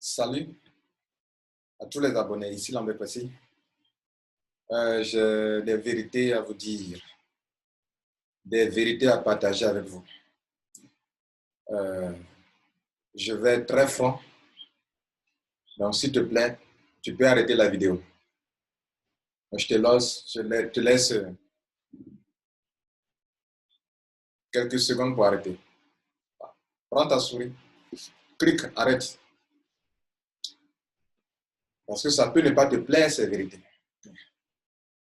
Salut à tous les abonnés, ici Lambert Passy. J'ai des vérités à vous dire, des vérités à partager avec vous. Je vais être très franc, donc s'il te plaît, tu peux arrêter la vidéo. Je te laisse quelques secondes pour arrêter. Prends ta souris, clique, arrête. Parce que ça peut ne pas te plaire, ces vérités.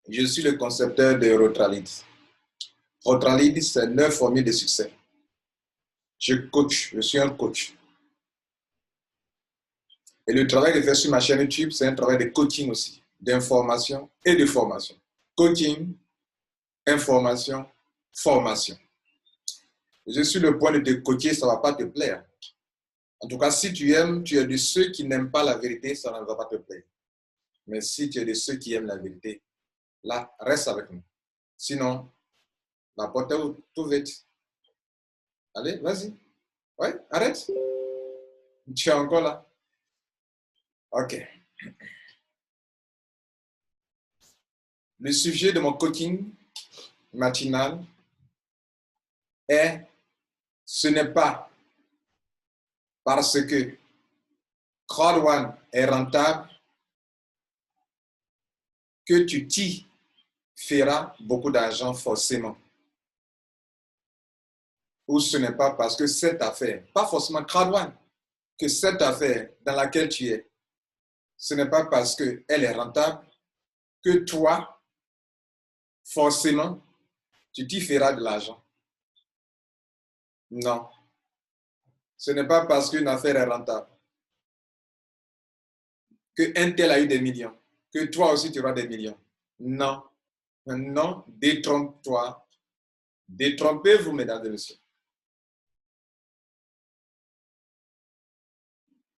Je suis le concepteur de Rotralid. Rotralid, c'est 9 formules de succès. Je suis un coach. Et le travail que je fais sur ma chaîne YouTube, c'est un travail de coaching aussi, d'information et de formation. Coaching, information, formation. Je suis le point de te coacher, ça ne va pas te plaire. En tout cas, si tu aimes, tu es de ceux qui n'aiment pas la vérité, ça ne va pas te plaire. Mais si tu es de ceux qui aiment la vérité, là, reste avec nous. Sinon, la porte est ouverte. Allez, vas-y. Ouais, arrête. Tu es encore là. OK. Le sujet de mon coaching matinal est: ce n'est pas parce que Crowd One est rentable que tu t'y feras beaucoup d'argent forcément. Ou ce n'est pas parce que cette affaire, pas forcément Crowd One, que cette affaire dans laquelle tu es, ce n'est pas parce qu'elle est rentable que toi, forcément, tu t'y feras de l'argent. Non. Ce n'est pas parce qu'une affaire est rentable qu'un tel a eu des millions, que toi aussi tu auras des millions. Non. Non, détrompe-toi. Détrompez-vous, mesdames et messieurs.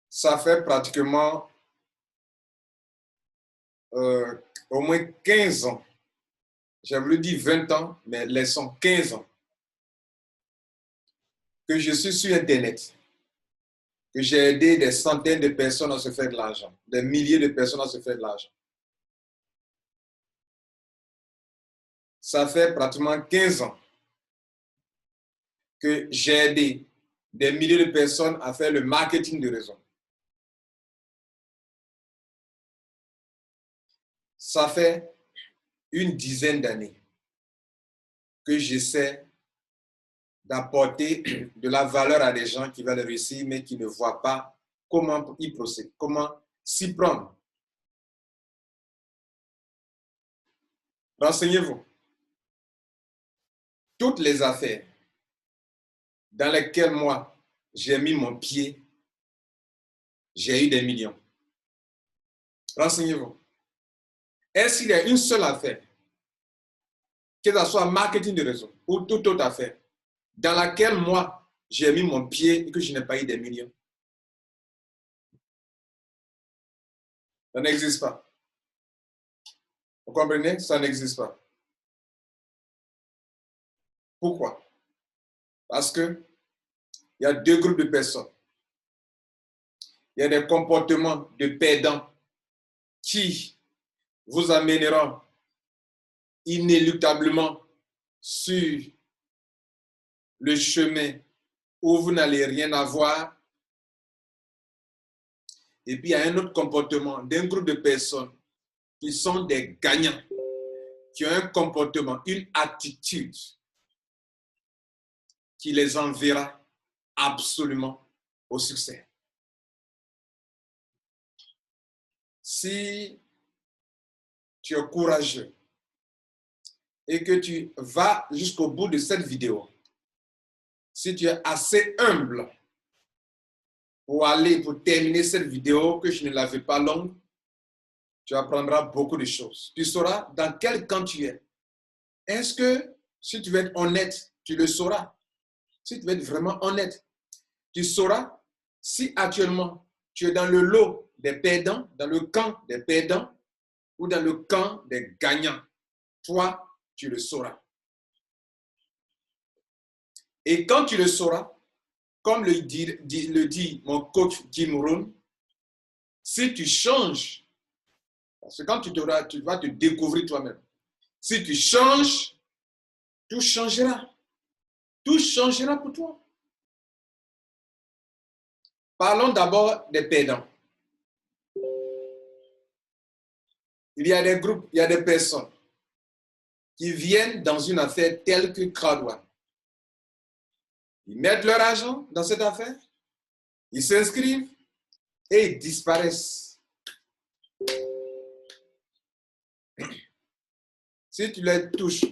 Ça fait pratiquement au moins 15 ans. J'ai voulu dire 20 ans, mais laissons 15 ans que je suis sur Internet, que j'ai aidé des centaines de personnes à se faire de l'argent, des milliers de personnes à se faire de l'argent. Ça fait pratiquement 15 ans que j'ai aidé des milliers de personnes à faire le marketing de réseau. Ça fait une dizaine d'années que j'essaie d'apporter de la valeur à des gens qui veulent réussir, mais qui ne voient pas comment y procéder, comment s'y prendre. Renseignez-vous. Toutes les affaires dans lesquelles moi, j'ai mis mon pied, j'ai eu des millions. Renseignez-vous. Est-ce qu'il y a une seule affaire, que ce soit marketing de réseau ou toute autre affaire, dans laquelle moi, j'ai mis mon pied et que je n'ai pas eu des millions? Ça n'existe pas. Vous comprenez? Ça n'existe pas. Pourquoi? Parce que il y a deux groupes de personnes. Il y a des comportements de perdants qui vous amèneront inéluctablement sur le chemin où vous n'allez rien avoir. Et puis, il y a un autre comportement d'un groupe de personnes qui sont des gagnants, qui ont un comportement, une attitude qui les enverra absolument au succès. Si tu es courageux et que tu vas jusqu'au bout de cette vidéo, si tu es assez humble pour terminer cette vidéo, que je ne la fais pas longue, tu apprendras beaucoup de choses. Tu sauras dans quel camp tu es. Est-ce que, si tu veux être honnête, tu le sauras. Si tu veux être vraiment honnête, tu sauras si actuellement tu es dans le lot des perdants, dans le camp des perdants ou dans le camp des gagnants. Toi, tu le sauras. Et quand tu le sauras, comme le dit mon coach Jim Rohn, Si tu changes, parce que quand tu vas te découvrir toi-même, si tu changes, tout changera. Tout changera pour toi. Parlons d'abord des perdants. Il y a des groupes, il y a des personnes qui viennent dans une affaire telle que Crowd1. Ils mettent leur argent dans cette affaire, ils s'inscrivent et ils disparaissent. Si tu les touches,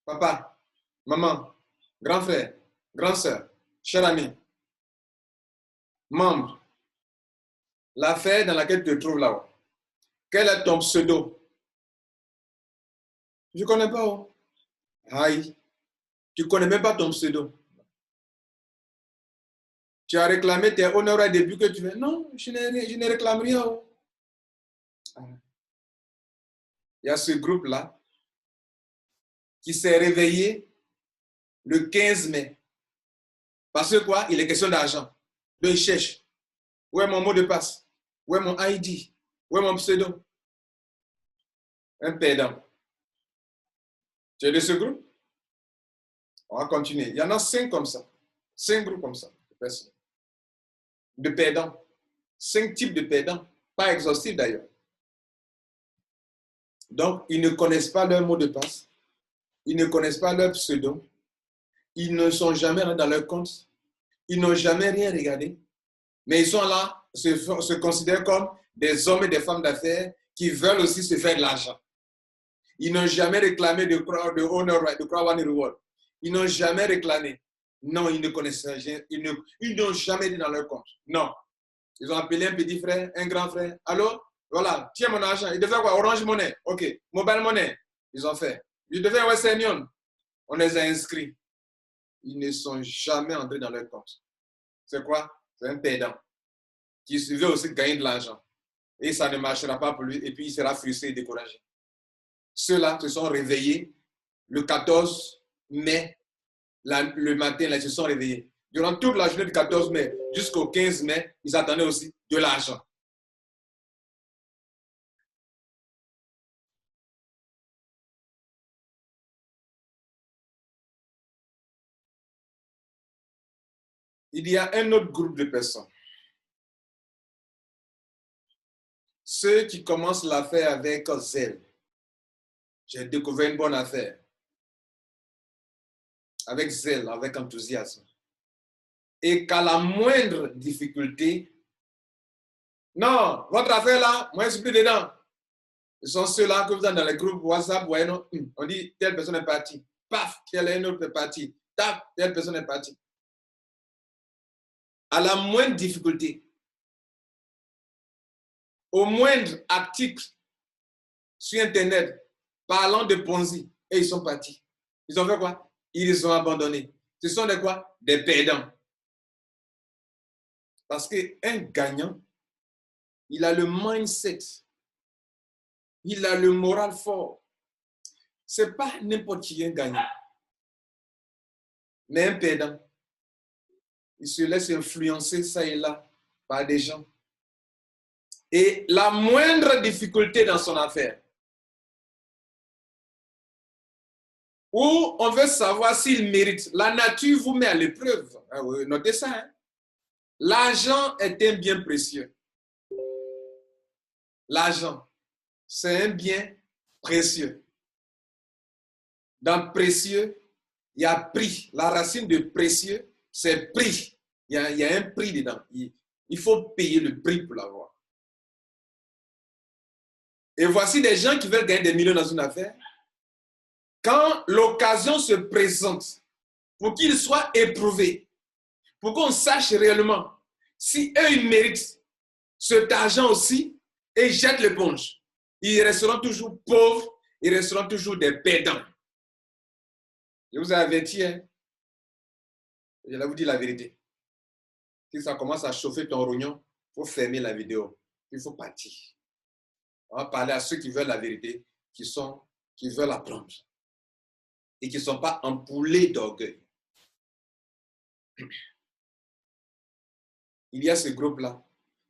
papa, maman, grand frère, grande sœur, cher ami, membre, l'affaire dans laquelle tu te trouves là-haut, quel est ton pseudo? Je ne connais pas. Oh. Aïe, tu ne connais même pas ton pseudo. Tu as réclamé tes honneurs depuis que tu fais. Non, je ne réclame rien. Oh. Il y a ce groupe-là qui s'est réveillé le 15 mai. Parce que quoi? Il est question d'argent. Donc il cherche. Où est mon mot de passe? Où est mon ID? Où est mon pseudo? Un perdant. Tu es de ce groupe? On va continuer. Il y en a 5 comme ça. 5 groupes comme ça. De perdants. 5 types de perdants. Pas exhaustifs d'ailleurs. Donc, ils ne connaissent pas leur mot de passe. Ils ne connaissent pas leur pseudo. Ils ne sont jamais dans leur compte. Ils n'ont jamais rien regardé. Mais ils sont là, se considèrent comme des hommes et des femmes d'affaires qui veulent aussi se faire de l'argent. Ils n'ont jamais réclamé de honor right, de Crowd1 Reward. Ils n'ont jamais réclamé. Non, ils ne connaissent rien. Ils n'ont jamais dit dans leur compte. Non. Ils ont appelé un petit frère, un grand frère. Allô? Voilà, tiens mon argent. Ils devaient quoi? Orange Money. OK. Mobile Money. Ils ont fait. Ils devaient Western Union. On les a inscrits. Ils ne sont jamais entrés dans leur compte. C'est quoi? C'est un perdant qui veut aussi gagner de l'argent. Et ça ne marchera pas pour lui. Et puis il sera frustré et découragé. Ceux-là se sont réveillés le 14 mai. Le matin, là, ils se sont réveillés. Durant toute la journée du 14 mai jusqu'au 15 mai, ils attendaient aussi de l'argent. Il y a un autre groupe de personnes. Ceux qui commencent l'affaire avec zèle. J'ai découvert une bonne affaire. Avec zèle, avec enthousiasme. Et qu'à la moindre difficulté, non, votre affaire là, moi je suis plus dedans. Ce sont ceux-là que vous avez dans les groupes WhatsApp, ouais, non, on dit telle personne est partie. Paf, telle est une autre partie. Tap, telle personne est partie. À la moindre difficulté, au moindre article sur Internet parlant de Ponzi, et ils sont partis. Ils ont fait quoi? Ils ont abandonné. Ce sont des quoi? Des perdants. Parce qu'un gagnant, il a le mindset, il a le moral fort. Ce n'est pas n'importe qui un gagnant. Mais un perdant, il se laisse influencer ça et là par des gens. Et la moindre difficulté dans son affaire, où on veut savoir s'il mérite, la nature vous met à l'épreuve. Notez ça. Hein? L'argent est un bien précieux. L'argent, c'est un bien précieux. Dans précieux, il y a prix. La racine de précieux, c'est prix. Il y a un prix dedans. Il faut payer le prix pour l'avoir. Et voici des gens qui veulent gagner des millions dans une affaire. Quand l'occasion se présente pour qu'ils soient éprouvés, pour qu'on sache réellement si eux, ils méritent cet argent aussi et ils jettent l'éponge, ils resteront toujours pauvres, ils resteront toujours des perdants. Je vous ai averti, hein? Je vais vous dire la vérité. Si ça commence à chauffer ton rognon, il faut fermer la vidéo. Il faut partir. On va parler à ceux qui veulent la vérité, qui veulent apprendre et qui ne sont pas empoulés d'orgueil. Il y a ce groupe-là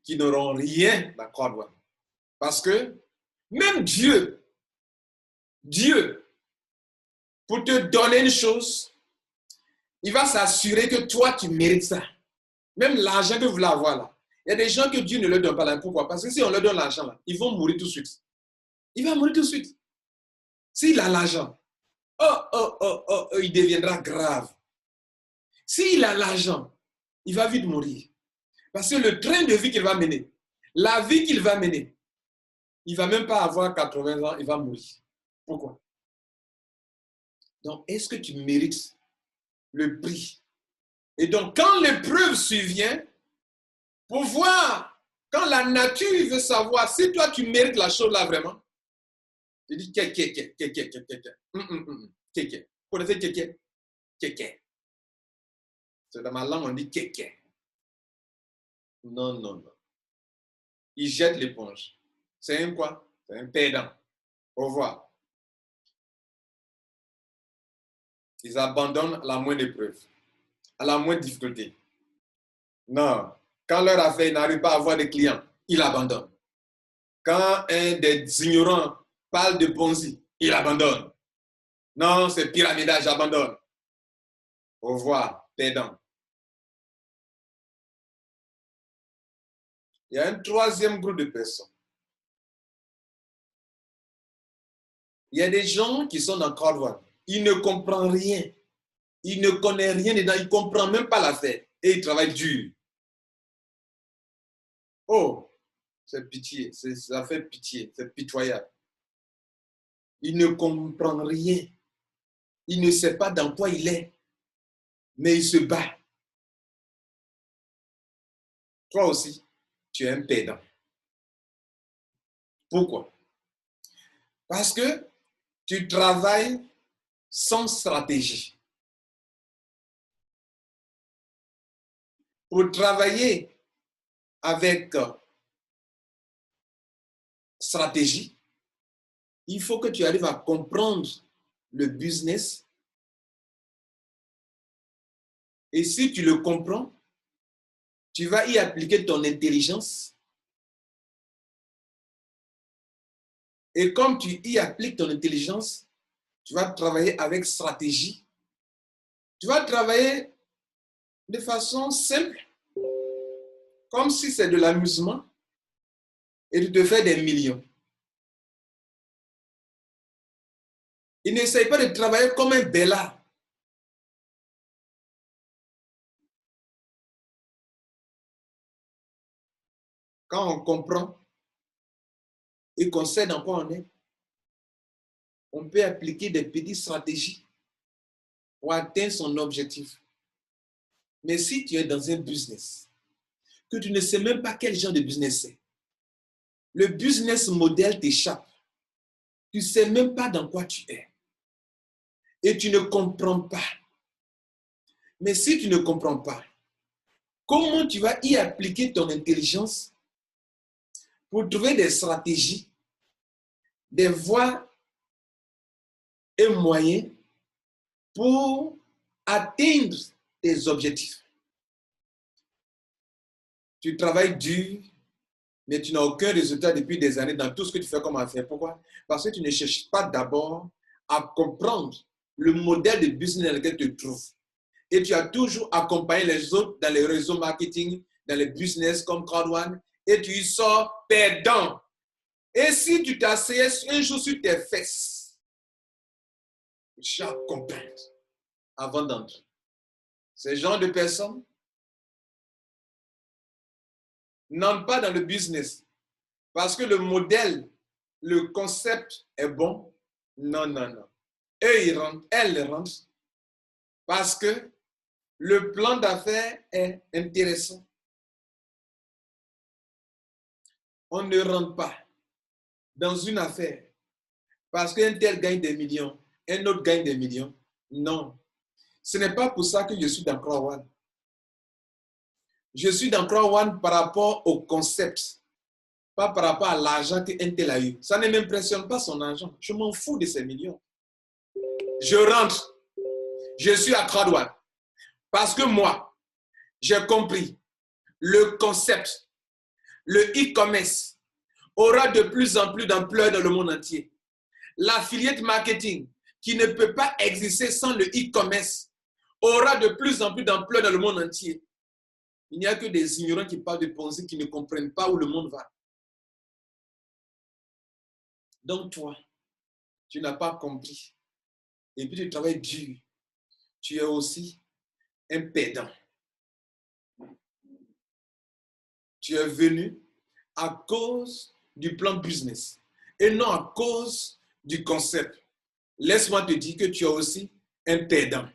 qui n'auront rien dans Crowd One. Parce que même Dieu, pour te donner une chose, il va s'assurer que toi, tu mérites ça. Même l'argent que vous voulez avoir là. Il y a des gens que Dieu ne leur donne pas là. Pourquoi? Parce que si on leur donne l'argent là, ils vont mourir tout de suite. Il va mourir tout de suite. S'il a l'argent, il deviendra grave. S'il a l'argent, il va vite mourir. Parce que le train de vie qu'il va mener, la vie qu'il va mener, il ne va même pas avoir 80 ans, il va mourir. Pourquoi? Donc, est-ce que tu mérites le prix? Et donc, quand l'épreuve survient, pour voir, quand la nature veut savoir si toi tu mérites la chose là vraiment, tu dis kéké. Vous connaissez kéké? Kéké. C'est dans ma langue, on dit kéké. Non. Il jette l'éponge. C'est un quoi? C'est un perdant. Au revoir. Ils abandonnent à la moindre épreuve, à la moindre difficulté. Non. Quand leur affaire n'arrive pas à avoir des clients, ils abandonnent. Quand un des ignorants parle de Ponzi, ils abandonnent. Non, c'est pyramidage, j'abandonne. Au revoir, perdant. Il y a un troisième groupe de personnes. Il y a des gens qui sont dans Crowd One. Ils ne comprennent rien. Ils ne connaissent rien dedans. Ils ne comprennent même pas l'affaire. Et ils travaillent dur. Oh, c'est pitié. Ça fait pitié. C'est pitoyable. Ils ne comprennent rien. Il ne sait pas dans quoi il est. Mais il se bat. Toi aussi, tu es un perdant. Pourquoi? Parce que tu travailles sans stratégie. Pour travailler avec stratégie, il faut que tu arrives à comprendre le business. Et si tu le comprends, tu vas y appliquer ton intelligence. Et comme tu y appliques ton intelligence, tu vas travailler avec stratégie. Tu vas travailler de façon simple, comme si c'est de l'amusement, et tu te fais des millions. Il n'essaye pas de travailler comme un bellard. Quand on comprend et qu'on sait dans quoi on est, on peut appliquer des petites stratégies pour atteindre son objectif. Mais si tu es dans un business, que tu ne sais même pas quel genre de business c'est, le business model t'échappe. Tu ne sais même pas dans quoi tu es. Et tu ne comprends pas. Mais si tu ne comprends pas, comment tu vas y appliquer ton intelligence pour trouver des stratégies, des voies et moyens pour atteindre tes objectifs? Tu travailles dur, mais tu n'as aucun résultat depuis des années dans tout ce que tu fais comme affaire. Pourquoi? Parce que tu ne cherches pas d'abord à comprendre le modèle de business dans lequel tu te trouves. Et tu as toujours accompagné les autres dans les réseaux marketing, dans les business comme Crowd One, et tu y sors perdant. Et si tu t'asseyais un jour sur tes fesses, tu as compris avant d'entrer. Ces gens de personnes n'entrent pas dans le business parce que le modèle, le concept est bon. Non. Eux, ils rentrent, elles rentrent parce que le plan d'affaires est intéressant. On ne rentre pas dans une affaire parce qu'un tel gagne des millions, un autre gagne des millions. Non. Ce n'est pas pour ça que je suis dans Crowd One. Je suis dans Crowd One par rapport au concept, pas par rapport à l'argent qu'un tel a eu. Ça ne m'impressionne pas son argent. Je m'en fous de ces millions. Je rentre. Je suis à Crowd One parce que moi, j'ai compris le concept, le e-commerce aura de plus en plus d'ampleur dans le monde entier. L'affiliate marketing, qui ne peut pas exister sans le e-commerce, aura de plus en plus d'ampleur dans le monde entier. Il n'y a que des ignorants qui parlent de pensée, qui ne comprennent pas où le monde va. Donc toi, tu n'as pas compris. Et puis tu travailles dur. Tu es aussi un pédant. Tu es venu à cause du plan business et non à cause du concept. Laisse-moi te dire que tu es aussi un pédant.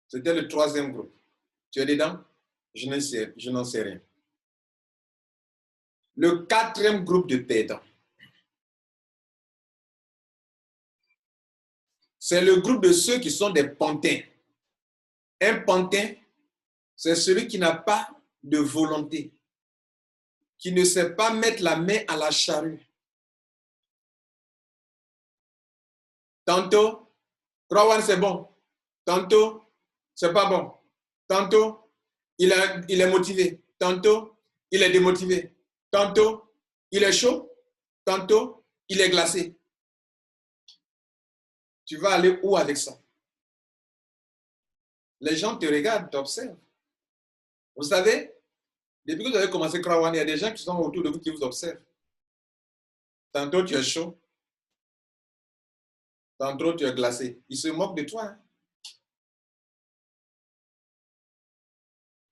C'était le troisième groupe. Tu es dedans? Je n'en sais rien. Le quatrième groupe de pédants, c'est le groupe de ceux qui sont des pantins. Un pantin, c'est celui qui n'a pas de volonté, qui ne sait pas mettre la main à la charrue. Tantôt, Crowan c'est bon. Tantôt, c'est pas bon. Tantôt, il est motivé. Tantôt, il est démotivé. Tantôt, il est chaud. Tantôt, il est glacé. Tu vas aller où avec ça? Les gens te regardent, t'observent. Vous savez, depuis que vous avez commencé Crowan, il y a des gens qui sont autour de vous qui vous observent. Tantôt, tu es chaud. Tantôt, tu es glacé. Ils se moquent de toi. Hein?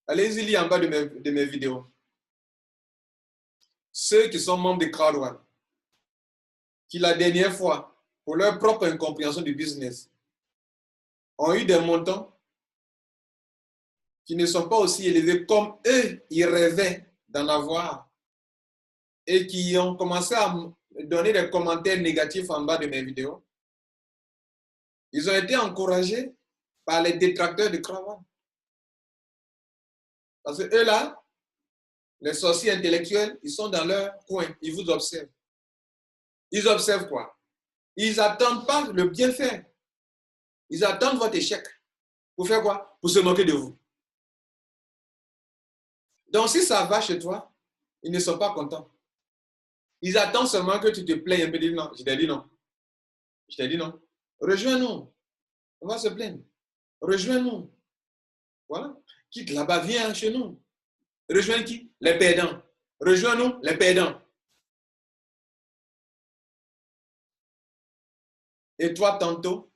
Allez-y, lire en bas de mes vidéos. Ceux qui sont membres de Crowd1, qui la dernière fois, pour leur propre incompréhension du business, ont eu des montants qui ne sont pas aussi élevés comme eux, ils rêvaient d'en avoir, et qui ont commencé à donner des commentaires négatifs en bas de mes vidéos. Ils ont été encouragés par les détracteurs de Crowd1. Parce que eux là, les sorciers intellectuels, ils sont dans leur coin, ils vous observent. Ils observent quoi? Ils n'attendent pas le bienfait. Ils attendent votre échec. Pour faire quoi? Pour se moquer de vous. Donc si ça va chez toi, ils ne sont pas contents. Ils attendent seulement que tu te plaignes un peu. Non, je t'ai dit non. Je t'ai dit non. Rejoins-nous. On va se plaindre. Rejoins-nous. Voilà. Quitte là-bas, viens chez nous. Rejoins qui? Les perdants. Rejoins-nous, les perdants. Et toi, tantôt,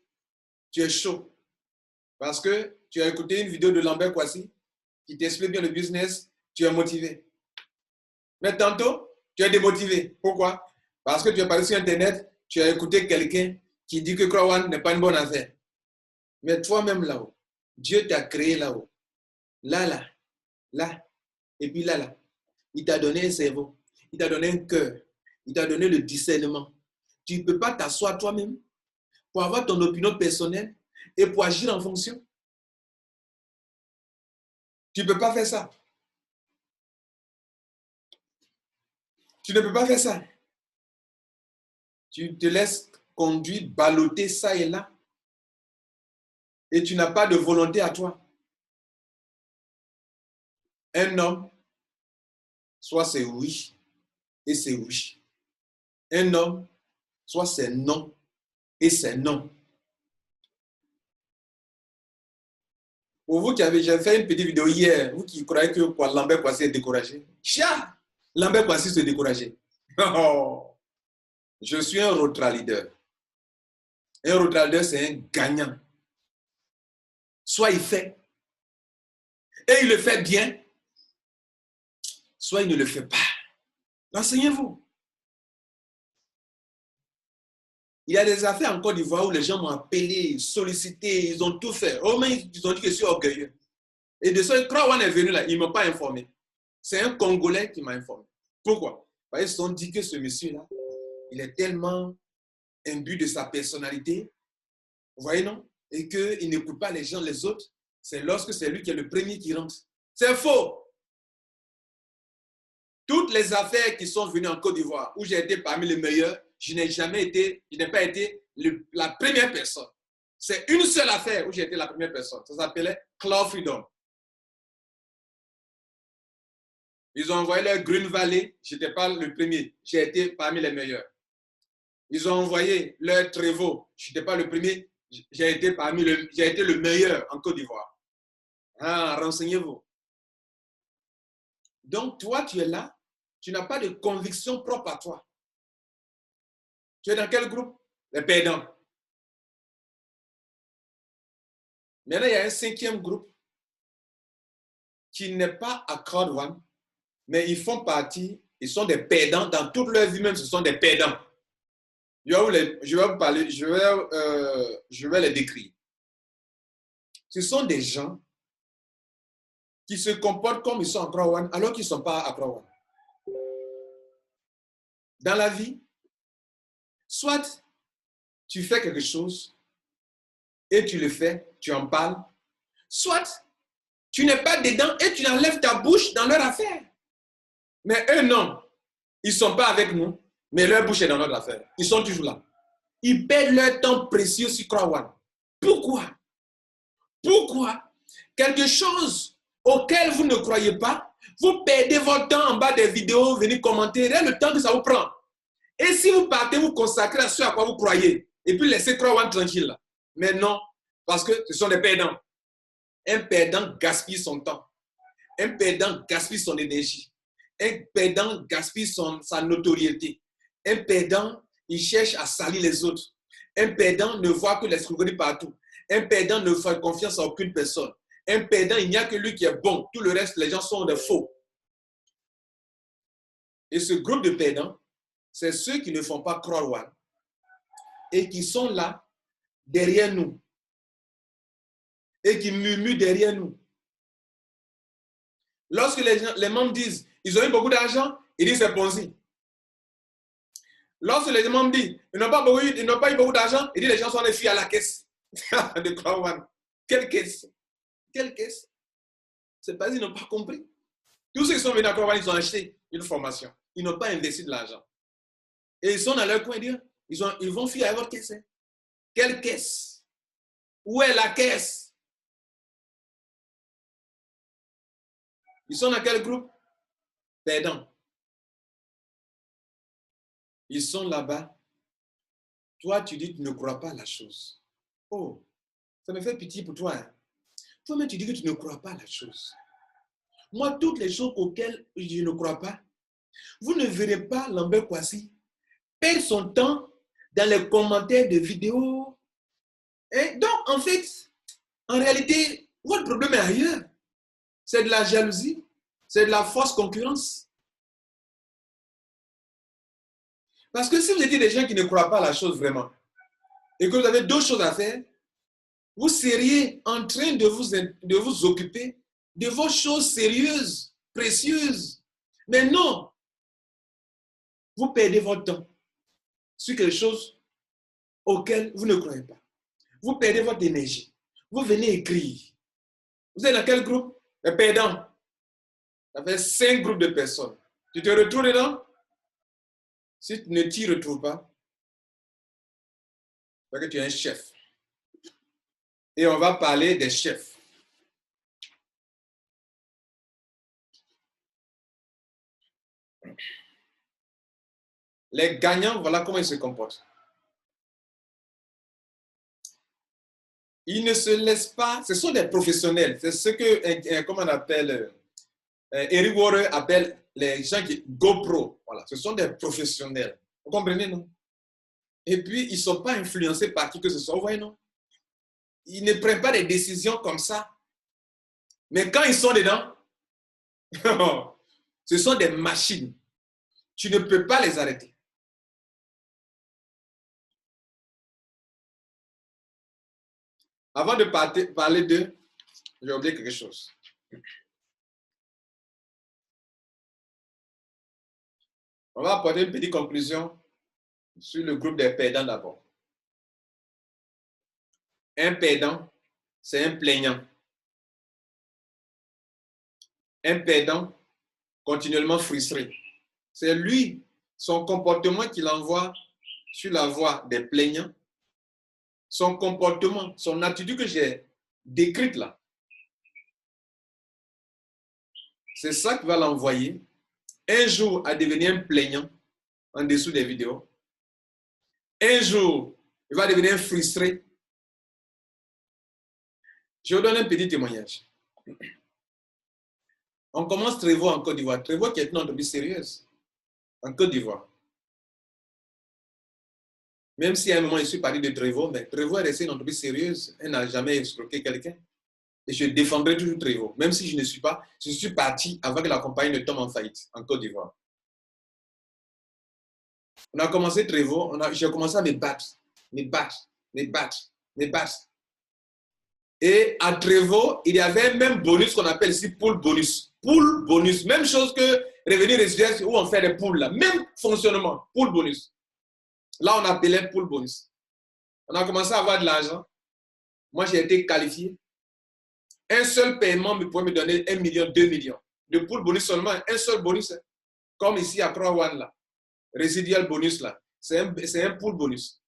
tu es chaud. Parce que tu as écouté une vidéo de Lambert Kwasi qui t'explique bien le business, tu es motivé. Mais tantôt, tu es démotivé. Pourquoi? Parce que tu es parti sur Internet, tu as écouté quelqu'un qui dit que Crowd1 n'est pas une bonne affaire. Mais toi-même là-haut, Dieu t'a créé là-haut. Là, et puis là. Il t'a donné un cerveau, il t'a donné un cœur, il t'a donné le discernement. Tu ne peux pas t'asseoir toi-même pour avoir ton opinion personnelle et pour agir en fonction. Tu ne peux pas faire ça. Tu ne peux pas faire ça. Tu te laisses conduire, balloter ça et là. Et tu n'as pas de volonté à toi. Un homme, soit c'est oui et c'est oui. Un homme, soit c'est non et c'est non. Pour vous qui avez, j'ai fait une petite vidéo hier, vous qui croyez que Lambert Kwasi est découragé. Chia! Lambert Kwasi se découragé. Oh. Je suis un road leader. Un road leader, c'est un gagnant. Soit il fait, et il le fait bien, soit il ne le fait pas. Renseignez-vous. Il y a des affaires en Côte d'Ivoire où les gens m'ont appelé, sollicité, ils ont tout fait. Au moins, ils ont dit que je suis orgueilleux. Et de ce Crowd1 est venu là, ils ne m'ont pas informé. C'est un Congolais qui m'a informé. Pourquoi? Parce qu'ils se sont dit que ce monsieur-là, il est tellement imbu de sa personnalité, vous voyez, non? Et qu'il n'écoute pas les gens, les autres. C'est lorsque c'est lui qui est le premier qui rentre. C'est faux! Toutes les affaires qui sont venues en Côte d'Ivoire, où j'ai été parmi les meilleurs, je n'ai pas été la première personne. C'est une seule affaire où j'ai été la première personne. Ça s'appelait Cloud Freedom. Ils ont envoyé leur Green Valley. Je n'étais pas le premier. J'ai été parmi les meilleurs. Ils ont envoyé leur Trevo. Je n'étais pas le premier. J'ai été le meilleur en Côte d'Ivoire. Ah, renseignez-vous. Donc, toi, tu es là. Tu n'as pas de conviction propre à toi. Tu es dans quel groupe? Les perdants. Maintenant, il y a un cinquième groupe qui n'est pas à Crowd One, mais ils font partie, ils sont des perdants dans toute leur vie, même ce sont des perdants. Je vais vous parler, je vais les décrire. Ce sont des gens qui se comportent comme ils sont à Crowd One alors qu'ils ne sont pas à Crowd One. Dans la vie, soit tu fais quelque chose et tu le fais, tu en parles, soit tu n'es pas dedans et tu enlèves ta bouche dans leur affaire. Mais eux, non. Ils ne sont pas avec nous, mais leur bouche est dans notre affaire. Ils sont toujours là. Ils perdent leur temps précieux sur Crowd One. Pourquoi? Pourquoi? Quelque chose auquel vous ne croyez pas, vous perdez votre temps en bas des vidéos, venez commenter, rien le temps que ça vous prend. Et si vous partez vous consacrer à ce à quoi vous croyez, et puis laissez Crowd One tranquille. Mais non, parce que ce sont des perdants. Un perdant gaspille son temps. Un perdant gaspille son énergie. Un perdant gaspille sa notoriété. Un perdant, il cherche à salir les autres. Un perdant ne voit que l'escroquerie partout. Un perdant ne fait confiance à aucune personne. Un perdant, il n'y a que lui qui est bon. Tout le reste, les gens sont des faux. Et ce groupe de perdants, c'est ceux qui ne font pas Crowd One et qui sont là, derrière nous. Et qui murmurent derrière nous. Lorsque les membres disent, ils ont eu beaucoup d'argent, ils disent c'est Ponzi. Lorsque les membres disent, ils n'ont pas eu beaucoup d'argent, ils disent les gens sont des filles à la caisse de Crowd One. Quelle caisse? Quelle caisse? C'est parce qu'ils n'ont pas compris. Tous ceux qui sont venus à Crowd One, ils ont acheté une formation. Ils n'ont pas investi de l'argent. Et ils sont dans leur coin et disent, ils vont fuir à votre caisse. Quelle caisse? Où est la caisse? Ils sont dans quel groupe? Perdants. Ils sont là-bas. Toi, tu dis que tu ne crois pas à la chose. Oh, ça me fait pitié pour toi. Hein? Toi-même, tu dis que tu ne crois pas à la chose. Moi, toutes les choses auxquelles je ne crois pas, vous ne verrez pas Lambert Kouassi perdre son temps dans les commentaires de vidéos. Et donc, en fait, en réalité, votre problème est ailleurs. C'est de la jalousie, c'est de la fausse concurrence. Parce que si vous étiez des gens qui ne croient pas à la chose vraiment, et que vous avez d'autres choses à faire, vous seriez en train de vous occuper de vos choses sérieuses, précieuses. Mais non, vous perdez votre temps sur quelque chose auquel vous ne croyez pas. Vous perdez votre énergie. Vous venez écrire. Vous êtes dans quel groupe? Les perdants. Ça fait 5 groupes de personnes. Tu te retrouves dedans? Si tu ne t'y retrouves pas, c'est que tu es un chef. Et on va parler des chefs. Les gagnants, voilà comment ils se comportent. Ils ne se laissent pas, ce sont des professionnels. C'est ce que, comment on appelle, Eric Warren appelle les gens qui GoPro. Voilà, ce sont des professionnels. Vous comprenez, non? Et puis, ils ne sont pas influencés par qui que ce soit. Vous voyez, non? Ils ne prennent pas des décisions comme ça. Mais quand ils sont dedans, ce sont des machines. Tu ne peux pas les arrêter. Avant de parler d'eux, j'ai oublié quelque chose. On va apporter une petite conclusion sur le groupe des perdants d'abord. Un perdant, c'est un plaignant. Un perdant, continuellement frustré. C'est lui, son comportement qui l'envoie sur la voie des plaignants son comportement, son attitude que j'ai décrite là, c'est ça qui va l'envoyer un jour à devenir un plaignant en dessous des vidéos. Un jour, il va devenir frustré. Je vous donne un petit témoignage. On commence Trevo en Côte d'Ivoire. Trevo qui est une entreprise sérieuse en Côte d'Ivoire. Même si à un moment je suis parlé de Trevo, mais Trevo est resté une entreprise sérieuse. Elle n'a jamais escroqué quelqu'un. Et je défendrai toujours Trevo. Même si je ne suis pas, je suis parti avant que la compagnie ne tombe en faillite en Côte d'Ivoire. On a commencé Trevo, j'ai commencé à me battre. Et à Trevo, il y avait un même bonus qu'on appelle ici pool bonus. Pool bonus, même chose que revenu résiduel où on fait des pools là. Même fonctionnement, pool bonus. Là, on appelait pool bonus. On a commencé à avoir de l'argent. Moi, j'ai été qualifié. Un seul paiement pouvait me donner 1 million, 2 millions. De pool bonus seulement, un seul bonus. Comme ici à Croix One là. Résiduel bonus là. C'est un pool bonus.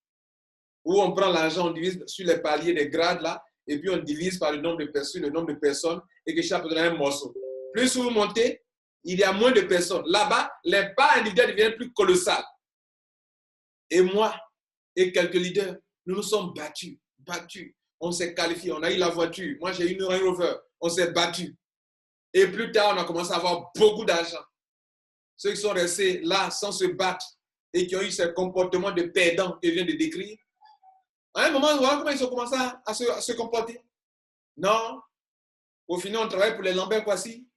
Où on prend l'argent, on divise sur les paliers des grades là. Et puis on divise par le nombre de personnes, et que chaque personne a un morceau. Plus vous montez, il y a moins de personnes. Là-bas, les parts individuelles deviennent plus colossales. Et moi et quelques leaders, nous nous sommes battus. On s'est qualifiés, on a eu la voiture. Moi, j'ai eu une Range Rover. On s'est battus. Et plus tard, on a commencé à avoir beaucoup d'argent. Ceux qui sont restés là sans se battre et qui ont eu ce comportement de perdant que je viens de décrire, à un moment, voilà comment ils ont commencé à se comporter. Non. Au final, on travaille pour les Lambert Kwasi.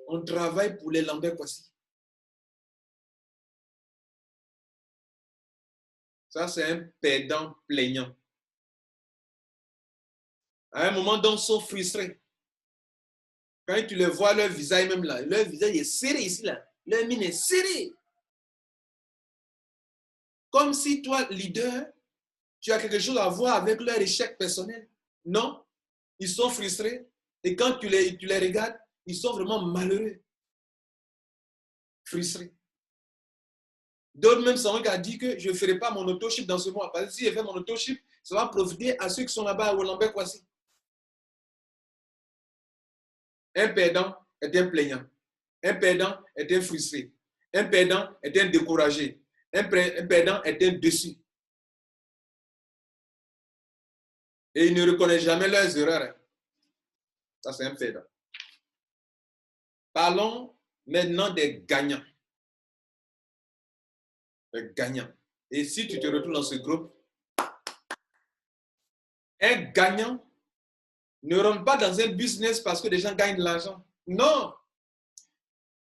On travaille pour les Lambert Kwasi. Ça, c'est un perdant plaignant. À un moment, donc, ils sont frustrés. Quand tu les vois, leur visage même là, leur visage est serré ici, là. Leur mine est serrée. Comme si toi, leader, tu as quelque chose à voir avec leur échec personnel. Non, ils sont frustrés. Et quand tu les regardes, ils sont vraiment malheureux. Frustrés. D'autres même sont qui a dit que je ne ferai pas mon auto-ship dans ce mois. Parce que si je fais mon auto-ship, ça va profiter à ceux qui sont là-bas à Lambert Kwasi. Un perdant est un plaignant. Un perdant est un frustré. Un perdant est un découragé. Un perdant est un déçu. Et ils ne reconnaissent jamais leurs erreurs. Ça, c'est un perdant. Parlons maintenant des gagnants. Les gagnants. Et si tu te retrouves dans ce groupe, un gagnant ne rentre pas dans un business parce que les gens gagnent de l'argent. Non.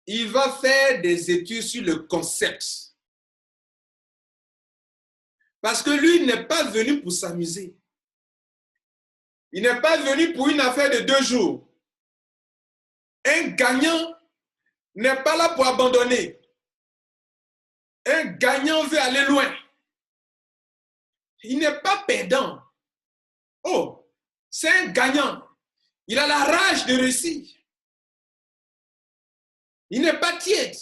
Il va faire des études sur le concept. Parce que lui, il n'est pas venu pour s'amuser. Il n'est pas venu pour une affaire de 2 jours. Un gagnant n'est pas là pour abandonner. Un gagnant veut aller loin. Il n'est pas perdant. Oh, c'est un gagnant. Il a la rage de réussir. Il n'est pas tiède.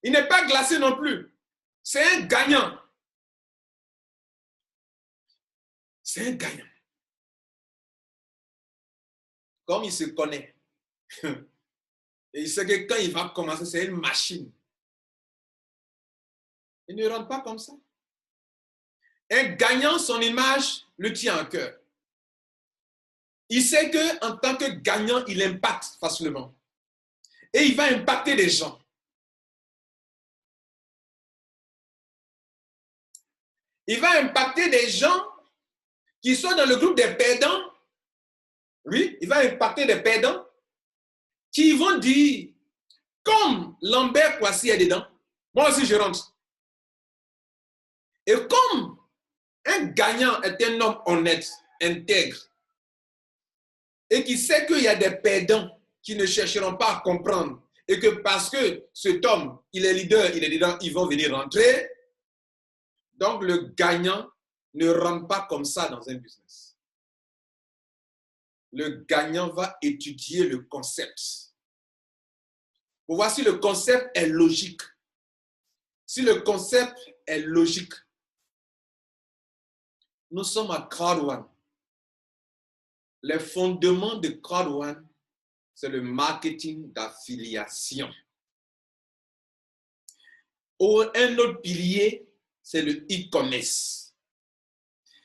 Il n'est pas glacé non plus. C'est un gagnant. C'est un gagnant. Comme il se connaît. Et il sait que quand il va commencer, c'est une machine. Il ne rentre pas comme ça. Un gagnant, son image le tient à cœur. Il sait qu'en tant que gagnant, il impacte facilement. Et il va impacter des gens. Il va impacter des gens qui sont dans le groupe des perdants. Oui, il va impacter des perdants qui vont dire, comme Lambert Kwasi est dedans, moi aussi je rentre. Et comme un gagnant est un homme honnête, intègre, et qui sait qu'il y a des perdants qui ne chercheront pas à comprendre, et que parce que cet homme, il est leader, il est dedans, ils vont venir rentrer. Donc le gagnant ne rentre pas comme ça dans un business. Le gagnant va étudier le concept pour voir si le concept est logique. Si le concept est logique, nous sommes à Crowd One. Les fondements de Crowd One, c'est le marketing d'affiliation. Un autre pilier, c'est le e-commerce.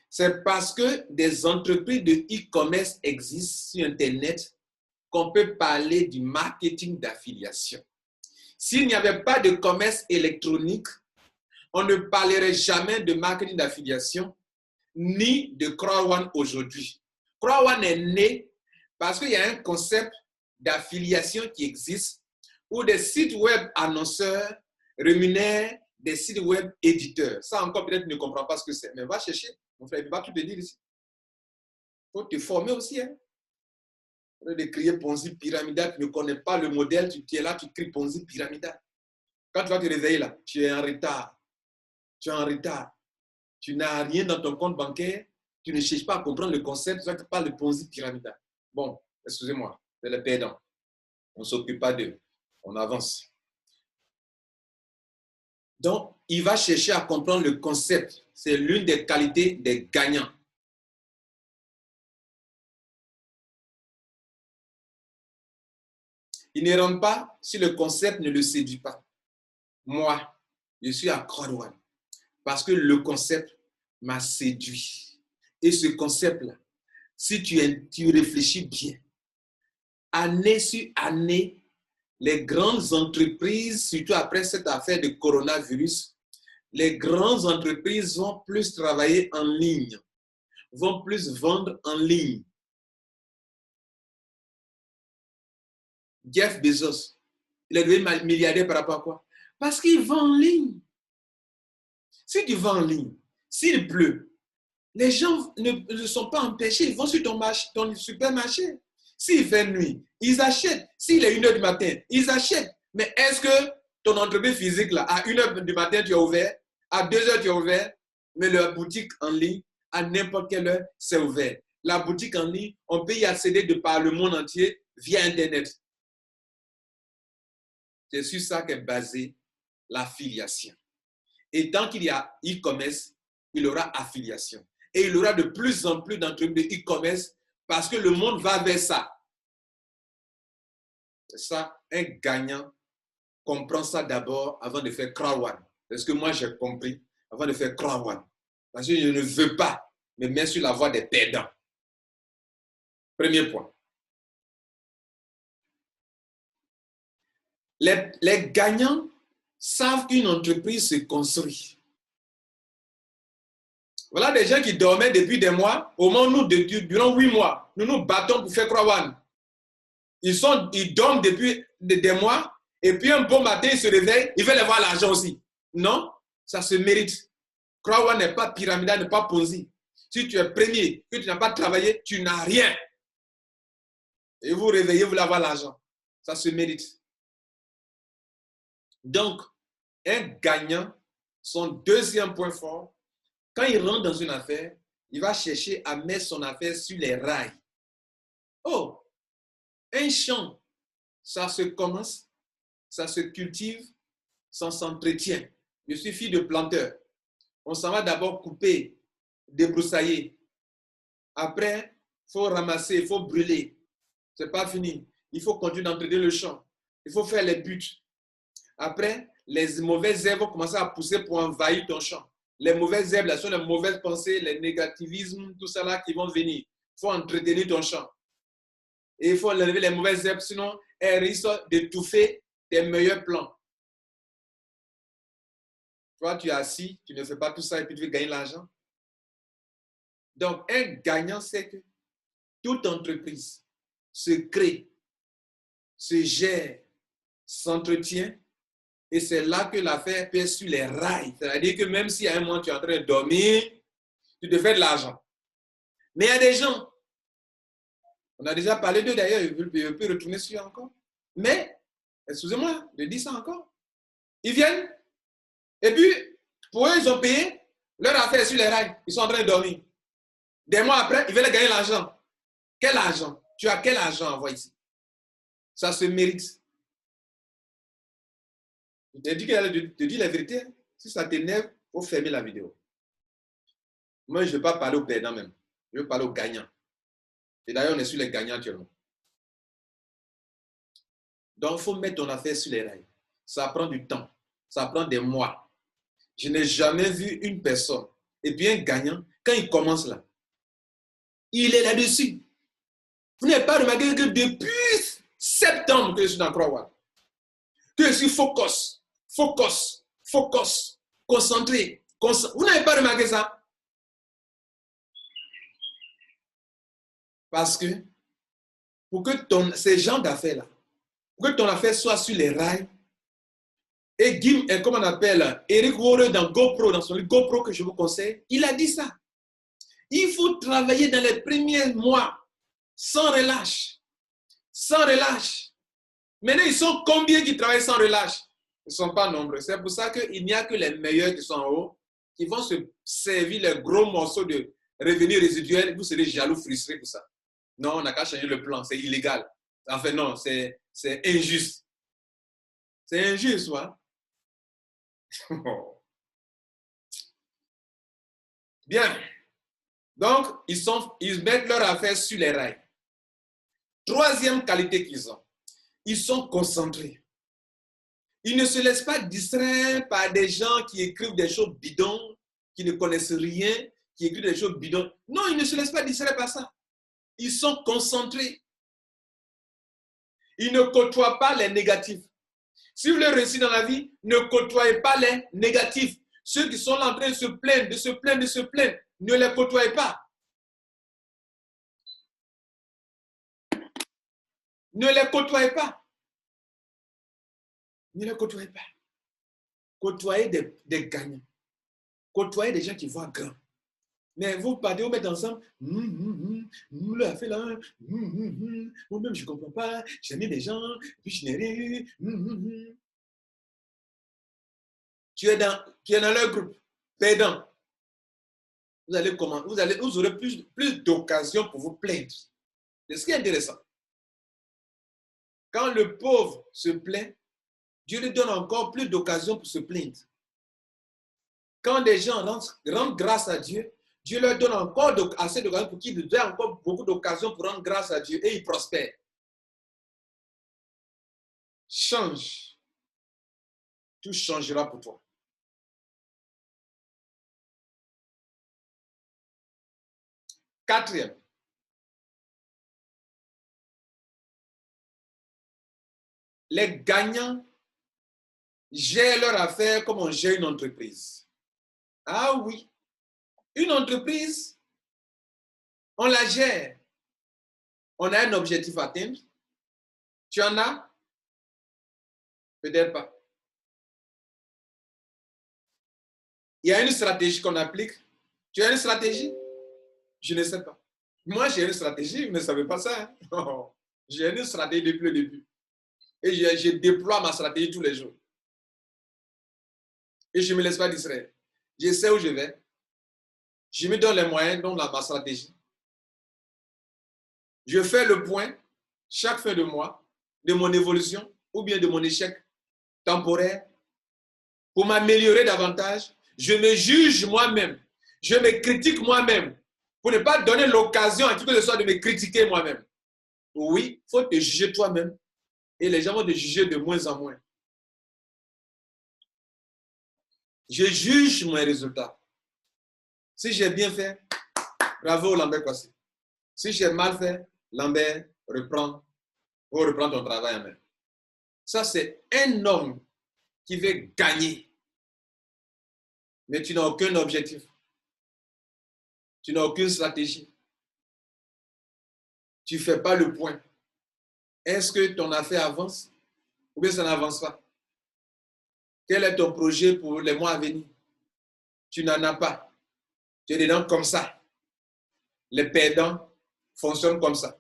C'est parce que des entreprises de e-commerce existent sur Internet qu'on peut parler du marketing d'affiliation. S'il n'y avait pas de commerce électronique, on ne parlerait jamais de marketing d'affiliation ni de Crowd One aujourd'hui. Crowd One est né parce qu'il y a un concept d'affiliation qui existe où des sites web annonceurs rémunèrent des sites web éditeurs. Ça encore, peut-être, tu ne comprends pas ce que c'est, mais va chercher. Mon frère, il ne va pas tout te dire ici. Il faut te former aussi. Hein. De crier Ponzi pyramidal, tu ne connais pas le modèle, tu es là, tu cries Ponzi pyramidal. Quand tu vas te réveiller là, tu es en retard. Tu es en retard. Tu n'as rien dans ton compte bancaire, tu ne cherches pas à comprendre le concept, tu parles de Ponzi pyramidal. Bon, excusez-moi, c'est le perdant. On ne s'occupe pas d'eux. On avance. Donc, il va chercher à comprendre le concept. C'est l'une des qualités des gagnants. Il ne rentre pas si le concept ne le séduit pas. Moi, je suis à Crowd One parce que le concept m'a séduit. Et ce concept-là, si tu réfléchis bien, année sur année, les grandes entreprises, surtout après cette affaire de coronavirus, les grandes entreprises vont plus travailler en ligne, vont plus vendre en ligne. Jeff Bezos, il est devenu milliardaire par rapport à quoi? Parce qu'il vend en ligne. Si tu vends en ligne, s'il pleut, les gens ne sont pas empêchés, ils vont sur ton supermarché. S'il fait nuit, ils achètent. S'il est 1h du matin, ils achètent. Mais est-ce que ton entreprise physique, là, à 1h du matin, tu es ouvert, à 2h, tu es ouvert, mais la boutique en ligne, à n'importe quelle heure, c'est ouvert. La boutique en ligne, on peut y accéder de par le monde entier via Internet. C'est sur ça qu'est basée l'affiliation. Et tant qu'il y a e-commerce, il y aura affiliation. Et il y aura de plus en plus d'entreprises de e-commerce parce que le monde va vers ça. C'est ça, un gagnant comprend ça d'abord avant de faire Crowd One. C'est ce que moi j'ai compris avant de faire Crowd One. Parce que je ne veux pas me mettre sur la voie des perdants. Premier point. Les gagnants savent qu'une entreprise se construit. Voilà des gens qui dormaient depuis des mois. Au moins, nous, durant 8 mois, nous nous battons pour faire Crowd One. Ils dorment depuis des mois, et puis un bon matin, ils se réveillent, ils veulent avoir l'argent aussi. Non, ça se mérite. Crowd One n'est pas pyramidal, n'est pas Ponzi. Si tu es premier, que tu n'as pas travaillé, tu n'as rien. Et vous réveillez, vous voulez avoir l'argent. Ça se mérite. Donc, un gagnant, son deuxième point fort, quand il rentre dans une affaire, il va chercher à mettre son affaire sur les rails. Oh, un champ, ça se commence, ça se cultive, ça s'entretient. Je suis fille de planteur. On s'en va d'abord couper, débroussailler. Après, il faut ramasser, il faut brûler. Ce n'est pas fini. Il faut continuer d'entretenir le champ. Il faut faire les buts. Après, les mauvaises herbes vont commencer à pousser pour envahir ton champ. Les mauvaises herbes, là, sont les mauvaises pensées, les négativismes, tout ça là qui vont venir. Il faut entretenir ton champ. Et il faut enlever les mauvaises herbes, sinon elles risquent d'étouffer tes meilleurs plans. Toi, tu es assis, tu ne fais pas tout ça et puis tu veux gagner l'argent. Donc, un gagnant, c'est que toute entreprise se crée, se gère, s'entretient, et c'est là que l'affaire pèse sur les rails. C'est-à-dire que même si à un moment tu es en train de dormir, tu te fais de l'argent. Mais il y a des gens, on a déjà parlé d'eux d'ailleurs, je peux retourner sur encore. Mais, excusez-moi de dire ça encore, ils viennent, et puis, pour eux, ils ont payé leur affaire sur les rails. Ils sont en train de dormir. Des mois après, ils veulent gagner l'argent. Quel argent? Tu as quel argent à envoyer ici? Ça se mérite. Je te dis la vérité. Si ça t'énerve, il faut fermer la vidéo. Moi, je ne vais pas parler aux perdants même. Je vais parler aux gagnants. Et d'ailleurs, on est sur les gagnants actuellement. Donc, il faut mettre ton affaire sur les rails. Ça prend du temps. Ça prend des mois. Je n'ai jamais vu une personne, et puis un gagnant, quand il commence là, il est là-dessus. Vous n'avez pas remarqué que depuis septembre que je suis dans Croix, que je suis focus, concentré. Vous n'avez pas remarqué ça? Parce que pour que ces gens d'affaires-là, pour que ton affaire soit sur les rails, et Gim, comme on appelle, Eric Warren dans GoPro, dans son GoPro que je vous conseille, il a dit ça. Il faut travailler dans les premiers mois sans relâche. Sans relâche. Maintenant, ils sont combien qui travaillent sans relâche? Ils ne sont pas nombreux. C'est pour ça qu'il n'y a que les meilleurs qui sont en haut, qui vont se servir les gros morceaux de revenus résiduels. Vous serez jaloux, frustrés pour ça. Non, on n'a qu'à changer le plan. C'est illégal. Enfin, non, c'est injuste. C'est injuste, ouais. Bien. Donc, ils mettent leur affaire sur les rails. Troisième qualité qu'ils ont, ils sont concentrés. Ils ne se laissent pas distraire par des gens qui écrivent des choses bidons, qui ne connaissent rien, qui écrivent des choses bidons. Non, ils ne se laissent pas distraire par ça. Ils sont concentrés. Ils ne côtoient pas les négatifs. Si vous voulez réussir dans la vie, ne côtoyez pas les négatifs. Ceux qui sont là en train de se plaindre, ne les côtoyez pas. Ne les côtoyez pas. Ne les côtoyez pas. Côtoyez des gagnants. Côtoyez des gens qui voient grand. Mais vous partez, vous mettez ensemble, le a fait là, moi-même je ne comprends pas, j'ai mis des gens, puis je n'ai rien. Tu es dans leur groupe, perdant. Vous aurez plus d'occasions pour vous plaindre. C'est ce qui est intéressant. Quand le pauvre se plaint, Dieu lui donne encore plus d'occasions pour se plaindre. Quand des gens rendent grâce à Dieu, Dieu leur donne encore assez d'occasions pour qu'ils aient encore beaucoup d'occasions pour rendre grâce à Dieu et ils prospèrent. Change. Tout changera pour toi. Quatrième. Les gagnants gèrent leur affaire comme on gère une entreprise. Ah oui. Une entreprise, on la gère. On a un objectif à atteindre. Tu en as? Peut-être pas. Il y a une stratégie qu'on applique. Tu as une stratégie? Je ne sais pas. Moi, j'ai une stratégie, vous ne savez pas ça. Hein? J'ai une stratégie depuis le début. Et je déploie ma stratégie tous les jours. Et je ne me laisse pas distraire. Je sais où je vais. Je me donne les moyens, donc ma stratégie. Je fais le point chaque fin de mois de mon évolution ou bien de mon échec temporaire pour m'améliorer davantage. Je me juge moi-même. Je me critique moi-même pour ne pas donner l'occasion à qui que ce soit de me critiquer moi-même. Oui, il faut te juger toi-même et les gens vont te juger de moins en moins. Je juge mes résultats. Si j'ai bien fait, bravo Lambert Kwasi. Si j'ai mal fait, Lambert, reprends ton travail en main. Ça, c'est un homme qui veut gagner. Mais tu n'as aucun objectif. Tu n'as aucune stratégie. Tu ne fais pas le point. Est-ce que ton affaire avance ou bien ça n'avance pas? Quel est ton projet pour les mois à venir? Tu n'en as pas. Tu es dedans comme ça. Les perdants fonctionnent comme ça.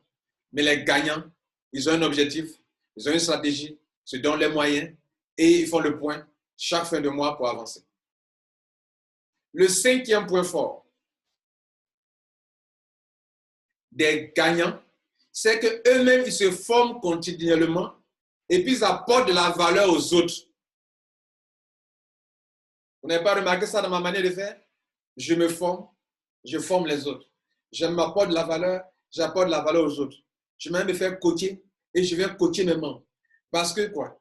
Mais les gagnants, ils ont un objectif, ils ont une stratégie, se donnent les moyens et ils font le point chaque fin de mois pour avancer. Le cinquième point fort des gagnants, c'est qu'eux-mêmes, ils se forment continuellement et puis ils apportent de la valeur aux autres. Vous n'avez pas remarqué ça dans ma manière de faire? Je me forme, Je forme les autres. Je m'apporte de la valeur, j'apporte de la valeur aux autres. Je vais même me faire coacher et je viens coacher mes membres. Parce que quoi?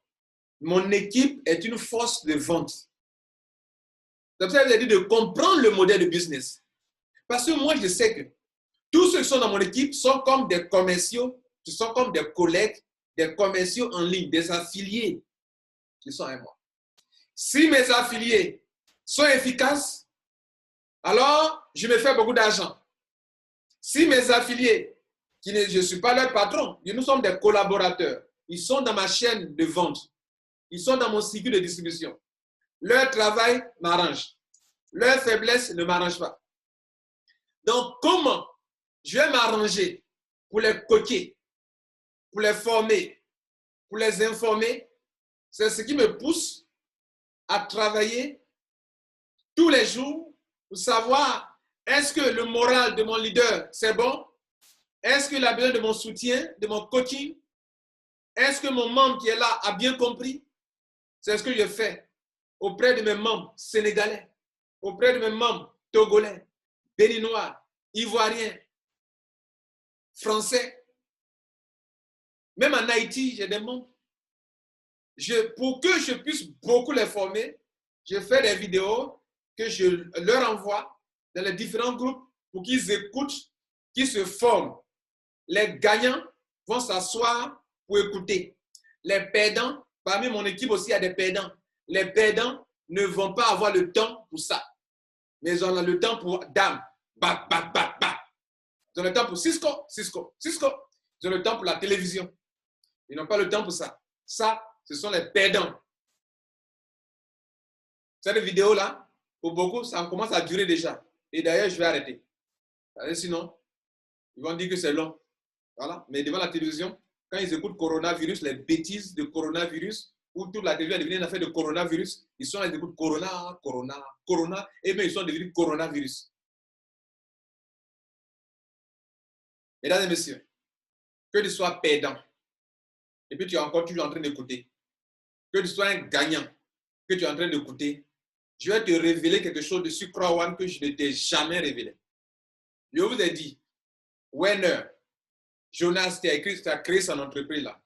Mon équipe est une force de vente. C'est pour ça que je vous ai dit de comprendre le modèle de business. Parce que moi, je sais que tous ceux qui sont dans mon équipe sont comme des commerciaux, qui sont comme des collègues, des commerciaux en ligne, des affiliés qui sont avec moi. Si mes affiliés sont efficaces, alors je me fais beaucoup d'argent. Si mes affiliés, je ne suis pas leur patron, nous sommes des collaborateurs, ils sont dans ma chaîne de vente, ils sont dans mon cycle de distribution. Leur travail m'arrange. Leur faiblesse ne m'arrange pas. Donc, comment je vais m'arranger pour les coacher, pour les former, pour les informer? C'est ce qui me pousse à travailler tous les jours pour savoir est-ce que le moral de mon leader, c'est bon? Est-ce qu'il a besoin de mon soutien, de mon coaching? Est-ce que mon membre qui est là a bien compris? C'est ce que je fais auprès de mes membres sénégalais, auprès de mes membres togolais, béninois, ivoiriens, français. Même en Haïti, j'ai des membres. Pour que je puisse beaucoup les former, je fais des vidéos que je leur envoie dans les différents groupes pour qu'ils écoutent, qu'ils se forment. Les gagnants vont s'asseoir pour écouter. Les perdants, parmi mon équipe aussi, il y a des perdants. Les perdants ne vont pas avoir le temps pour ça. Mais ils ont le temps pour dame. Bah, bah, bah, bah. Ils ont le temps pour Cisco. Ils ont le temps pour la télévision. Ils n'ont pas le temps pour ça. Ça, ce sont les perdants. Cette vidéo-là, pour beaucoup, ça commence à durer déjà. Et d'ailleurs, je vais arrêter. Sinon, ils vont dire que c'est long. Voilà. Mais devant la télévision, quand ils écoutent coronavirus, les bêtises de coronavirus, ou toute la télévision est devenue une affaire de coronavirus, ils sont là, ils écoutent corona, et bien ils sont devenus coronavirus. Mesdames et messieurs, que tu sois perdant, et puis tu es encore toujours en train d'écouter, que tu sois un gagnant, que tu es en train d'écouter, je vais te révéler quelque chose de sur Croix que je ne t'ai jamais révélé. Je vous ai dit, Werner, Jonas, tu as créé son entreprise là.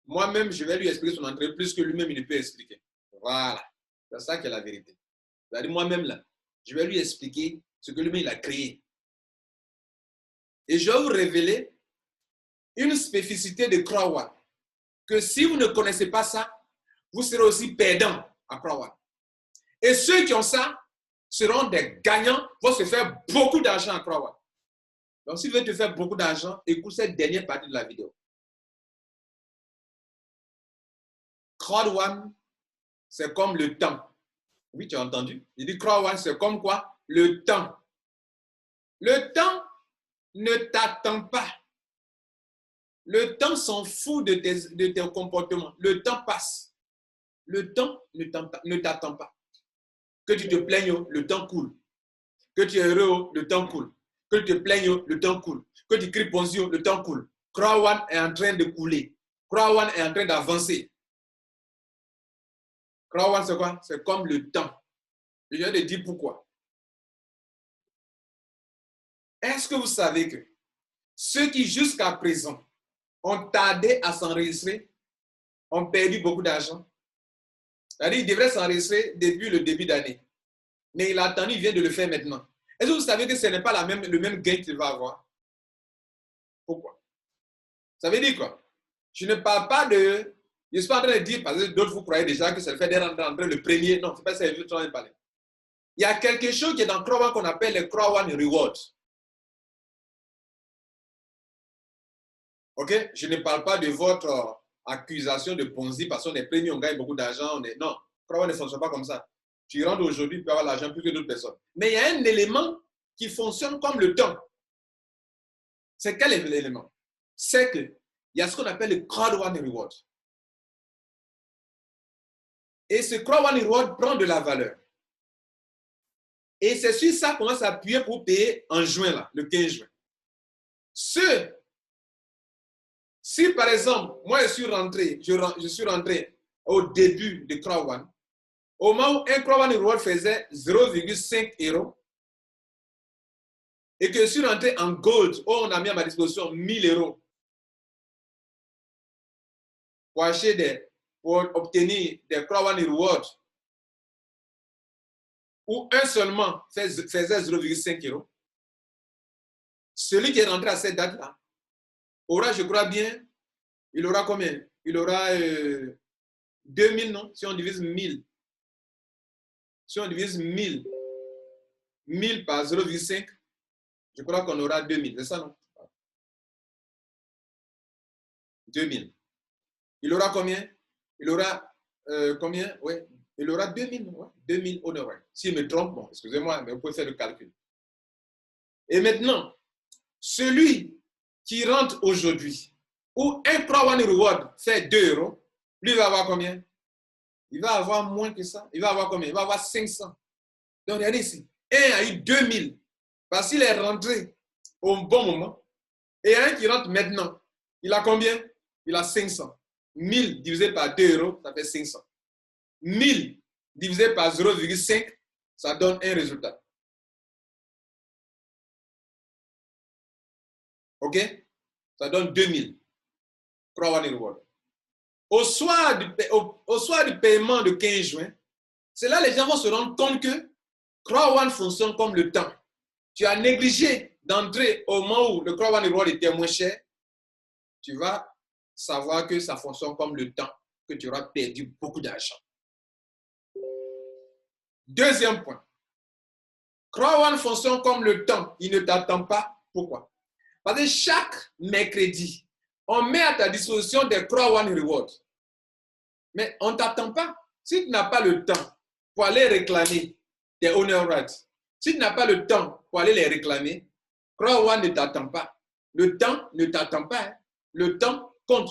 Moi-même, je vais lui expliquer son entreprise que lui-même, il ne peut expliquer. Voilà. C'est ça qui est la vérité. C'est-à-dire, moi-même, là, je vais lui expliquer ce que lui-même, il a créé. Et je vais vous révéler une spécificité de Croix, que si vous ne connaissez pas ça, vous serez aussi perdant à Croix. Et ceux qui ont ça seront des gagnants, vont se faire beaucoup d'argent à Croix. Donc, si vous voulez te faire beaucoup d'argent, écoute cette dernière partie de la vidéo. Crowd One, c'est comme le temps. Oui, tu as entendu? Il dit Crowd One, c'est comme quoi? Le temps. Le temps ne t'attend pas. Le temps s'en fout de tes comportements. Le temps passe. Le temps ne t'attend pas. Que tu te plaignes, le temps coule. Que tu es heureux, le temps coule. Que tu te plaignes, le temps coule. Que tu cries bonjour, le temps coule. Crowd One est en train de couler. Crowd One est en train d'avancer. Crowd One, c'est quoi? C'est comme le temps. Je viens de dire pourquoi. Est-ce que vous savez que ceux qui jusqu'à présent ont tardé à s'enregistrer ont perdu beaucoup d'argent? C'est-à-dire qu'il devrait s'enregistrer depuis le début d'année. Mais il a attendu, il vient de le faire maintenant. Est-ce que vous savez que ce n'est pas le même gain qu'il va avoir? Pourquoi? Ça veut dire quoi? Je ne parle pas de... Je ne suis pas en train de dire, parce que d'autres vous croyez déjà que c'est le fait d'être rentré le premier. Non, ce n'est pas ça que je suis en train de parler. Il y a quelque chose qui est dans Crowd One qu'on appelle le Crowd One Reward. Ok? Je ne parle pas de votre accusation de Ponzi parce qu'on est premier, on gagne beaucoup d'argent. Non, Crowd One ne fonctionne pas comme ça. Tu rentres aujourd'hui, tu peux avoir l'argent plus que d'autres personnes. Mais il y a un élément qui fonctionne comme le temps. C'est quel élément? C'est qu'il y a ce qu'on appelle le Crowd One Reward. Et ce Crowd One Reward prend de la valeur. Et c'est sur ça qu'on va s'appuyer pour payer en juin, là, le 15 juin. Si par exemple, moi je suis rentré au début de Crowd One, au moment où un Crowd One Reward faisait 0,5 €, et que je suis rentré en gold, où on a mis à ma disposition 1000 euros pour acheter pour obtenir des Crow One Rewards, où un seulement faisait 0,5 euros, celui qui est rentré à cette date-là aura, je crois bien, il aura combien? Il aura 2000, non? Si on divise 1000. Si on divise 1000 par 0,5, je crois qu'on aura 2000. C'est ça, non? 2000. Il aura combien? Il aura combien? Oui, il aura 2000. Ouais, 2000 honoraires. Si je me trompe, bon, excusez-moi, mais vous pouvez faire le calcul. Et maintenant, celui qui rentre aujourd'hui, où un Crow One Reward fait 2 euros, lui va avoir combien? Il va avoir moins que ça. Il va avoir combien? Il va avoir 500. Donc, regardez ici. Un a eu 2000 parce qu'il est rentré au bon moment. Et un qui rentre maintenant, il a combien? Il a 500. 1000 divisé par 2 euros, ça fait 500. 1000 divisé par 0,5, ça donne un résultat. OK? Ça donne 2000. Crow One Reward. Au soir du paiement de 15 juin, c'est là que les gens vont se rendre compte que Crow One fonctionne comme le temps. Tu as négligé d'entrer au moment où le Crow One Reward était moins cher, tu vas savoir que ça fonctionne comme le temps, que tu auras perdu beaucoup d'argent. Deuxième point. Crow One fonctionne comme le temps. Il ne t'attend pas. Pourquoi? Parce que chaque mercredi, on met à ta disposition des Crow One Rewards. Mais on ne t'attend pas. Si tu n'as pas le temps pour aller réclamer tes honor rights, si tu n'as pas le temps pour aller les réclamer, Crow One ne t'attend pas. Le temps ne t'attend pas. Hein. Le temps compte.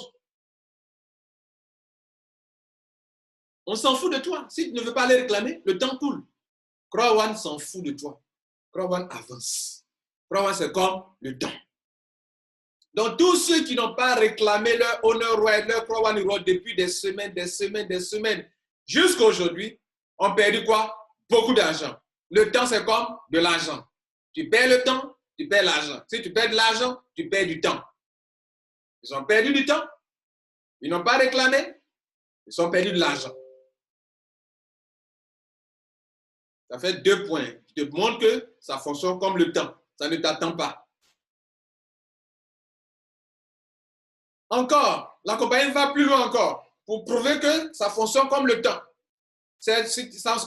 On s'en fout de toi. Si tu ne veux pas aller réclamer, le temps coule. Crow One s'en fout de toi. Crow One avance. Crow One, c'est comme le temps. Donc, tous ceux qui n'ont pas réclamé leur honor right, leur Crow One Reward depuis des semaines, jusqu'à aujourd'hui, ont perdu quoi? Beaucoup d'argent. Le temps, c'est comme de l'argent. Tu perds le temps, tu perds l'argent. Si tu perds de l'argent, tu perds du temps. Ils ont perdu du temps. Ils n'ont pas réclamé. Ils ont perdu de l'argent. Ça fait 2 points qui te montrent que ça fonctionne comme le temps. Ça ne t'attend pas. Encore, la compagnie va plus loin encore pour prouver que ça fonctionne comme le temps. Ça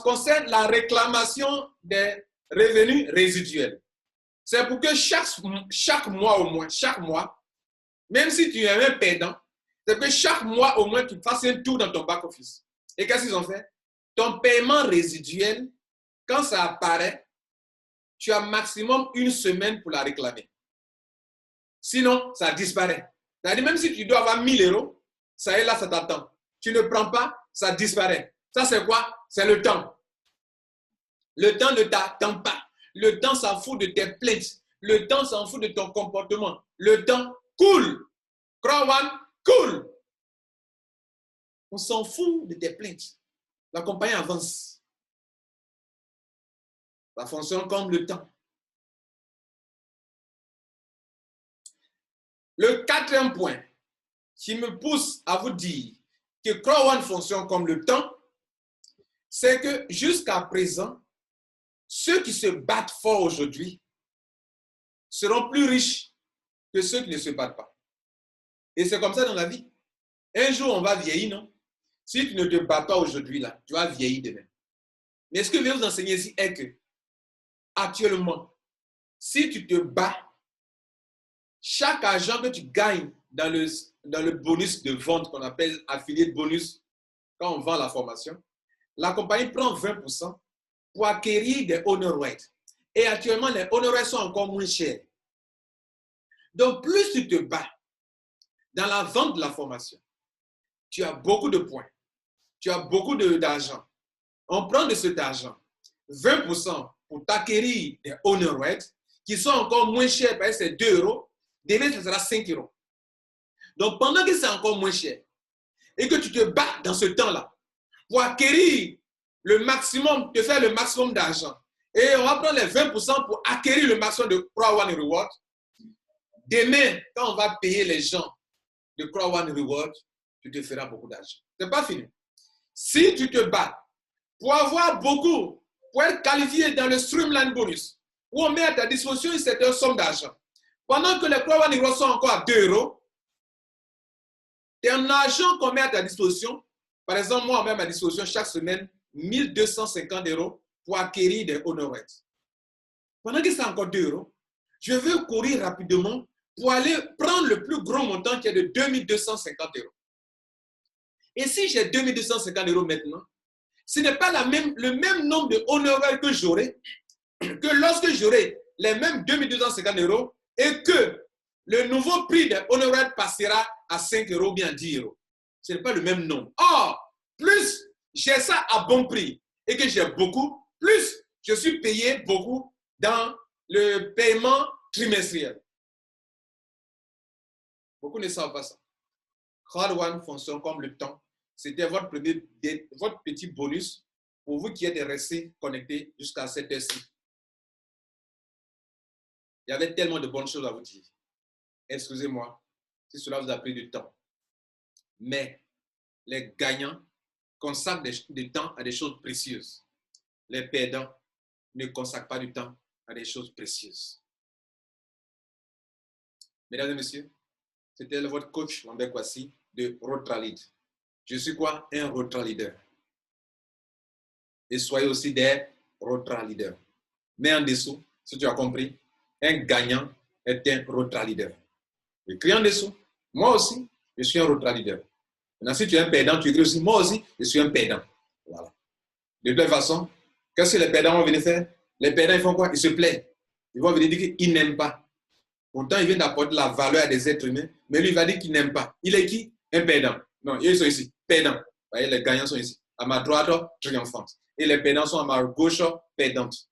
concerne la réclamation des revenus résiduels. C'est pour que chaque mois au moins, chaque mois, même si tu es un perdant, c'est que chaque mois au moins tu fasses un tour dans ton back-office. Et qu'est-ce qu'ils ont fait? Ton paiement résiduel, quand ça apparaît, tu as maximum 1 semaine pour la réclamer. Sinon, ça disparaît. C'est-à-dire, même si tu dois avoir 1000 euros, ça est là, ça t'attend. Tu ne prends pas, ça disparaît. Ça, c'est quoi? C'est le temps. Le temps ne t'attend pas. Le temps s'en fout de tes plaintes. Le temps s'en fout de ton comportement. Le temps coule. Crow One coule. On s'en fout de tes plaintes. La compagnie avance. Ça fonctionne comme le temps. Le 4e point qui me pousse à vous dire que Crow One fonctionne comme le temps, c'est que jusqu'à présent, ceux qui se battent fort aujourd'hui seront plus riches que ceux qui ne se battent pas. Et c'est comme ça dans la vie. Un jour, on va vieillir, non? Si tu ne te bats pas aujourd'hui, là, tu vas vieillir demain. Mais ce que je vais vous enseigner ici est que, actuellement, si tu te bats, chaque argent que tu gagnes dans le bonus de vente qu'on appelle affiliate bonus, quand on vend la formation, la compagnie prend 20% pour acquérir des honor rights. Et actuellement, les honor rights sont encore moins chers. Donc, plus tu te bats dans la vente de la formation, tu as beaucoup de points, tu as beaucoup d'argent. On prend de cet argent 20% pour t'acquérir des honor rights qui sont encore moins chers, parce que c'est 2 euros. Demain, ce sera 5 euros. Donc, pendant que c'est encore moins cher et que tu te bats dans ce temps-là pour acquérir le maximum, te faire le maximum d'argent et on va prendre les 20% pour acquérir le maximum de Croix One Reward. Demain, quand on va payer les gens de Croix One Reward, tu te feras beaucoup d'argent. Ce n'est pas fini. Si tu te bats pour avoir beaucoup, pour être qualifié dans le Streamline Bonus, où on met à ta disposition une certaine somme d'argent, pendant que les Croix One Reward sont encore à 2 €, c'est un argent qu'on met à ta disposition. Par exemple, moi, on met à ma disposition chaque semaine 1250 € pour acquérir des honoraires. Pendant que c'est encore 2 €, je veux courir rapidement pour aller prendre le plus gros montant qui est de 2250 €. Et si j'ai 2250 € maintenant, ce n'est pas le même nombre de honoraires que j'aurai que lorsque j'aurai les mêmes 2250 € et que le nouveau prix des honoraires passera à 5 € ou bien 10 €. Ce n'est pas le même nombre. Or, plus j'ai ça à bon prix et que j'ai beaucoup, plus je suis payé beaucoup dans le paiement trimestriel. Beaucoup ne savent pas ça. Croix One fonctionne comme le temps. C'était votre petit bonus pour vous qui êtes restés connectés jusqu'à cette heure-ci. Il y avait tellement de bonnes choses à vous dire. Excusez-moi si cela vous a pris du temps. Mais les gagnants consacrent du temps à des choses précieuses. Les perdants ne consacrent pas du temps à des choses précieuses. Mesdames et messieurs, c'était votre coach Lambert Kwasi de Rotralid. Je suis quoi? Un Rotralider. Et soyez aussi des Rotraliders. Mais en dessous, si tu as compris, un gagnant est un Rotralider. Écris en dessous. Moi aussi, je suis un Rotralider. Maintenant, si tu es un perdant, tu écris aussi, moi aussi, je suis un perdant. Voilà. De toute façon, qu'est-ce que les perdants vont venir faire? Les perdants, ils font quoi? Ils se plaignent. Ils vont venir dire qu'ils n'aiment pas. Pourtant, il vient d'apporter la valeur à des êtres humains, mais lui, il va dire qu'il n'aime pas. Il est qui? Un perdant. Non, ils sont ici, perdants. Vous voyez, les gagnants sont ici. À ma droite, triomphante. Et les perdants sont à ma gauche, perdantes.